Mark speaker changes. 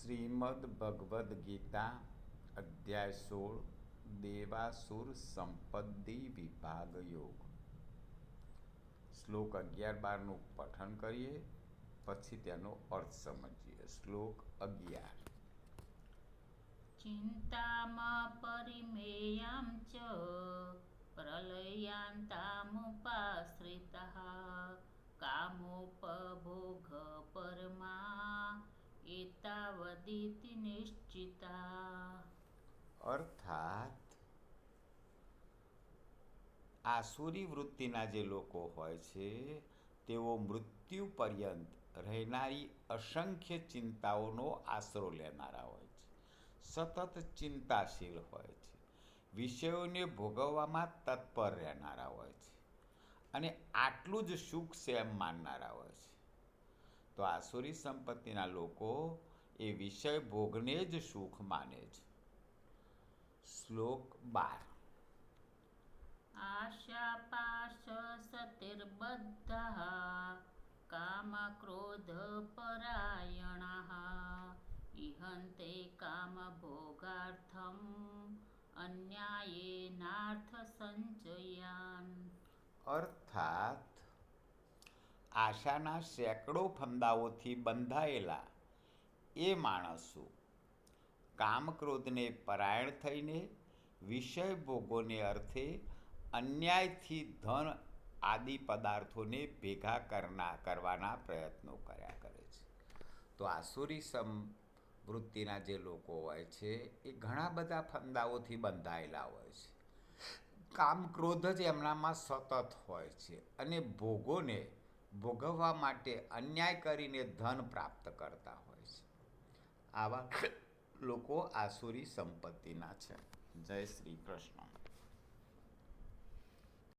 Speaker 1: શ્રીમદ ભગવદ્ ગીતા અધ્યાય 16 દેવાસુર સંપત્તિ વિભાગ યોગ શ્લોક 11-12નું પઠન કરીએ, પછી તેનો અર્થ સમજીએ. શ્લોક 11.
Speaker 2: ચિંતામાં પરિમેયામ ચ પ્રલયાન્તામુપાશ્રિતઃ કામોપભોગ પરમા એતાવદિતિ નિશ્ચિતા.
Speaker 1: અર્થાત આસુરી વૃત્તિના જે લોકો હોય છે તેઓ મૃત્યુ પર્યંત રહેનારી અસંખ્ય ચિંતાઓનો આશરો લેનારા હોય છે, સતત ચિંતાશીલ હોય છે, વિષયોને ભોગવવામાં તત્પર રહેનારા હોય છે અને આટલું જ સુખ છે એમ માનનારા હોય છે. તો આસુરી સંપત્તિના લોકો એ વિષય ભોગને જ સુખ માને છે. શ્લોક 12.
Speaker 2: આશાપાશ સતિર્બદ્ધઃ કામક્રોધ પરાયણઃ ઇહન્તે કામભોગાર્થમ અન્યાયેનાર્થ સંચયાન.
Speaker 1: અર્થાત આશાના સેંકડો ફંદાઓથી બંધાયેલા એ માણસો કામક્રોધને પરાયણ થઈને વિષય ભોગોને અર્થે અન્યાયથી ધન આદિ પદાર્થોને ભેગા કરવાના પ્રયત્નો કર્યા કરે છે. તો આસુરી વૃત્તિના જે લોકો હોય છે એ ઘણા બધા ફંદાઓથી બંધાયેલા હોય છે. કામ ક્રોધ જ એમનામાં સતત હોય છે અને ભોગોને ભોગવવા માટે અન્યાય કરીને ધન પ્રાપ્ત કરતા હોય છે. આવા લોકો આસુરી સંપત્તિના છે. જય શ્રી કૃષ્ણ.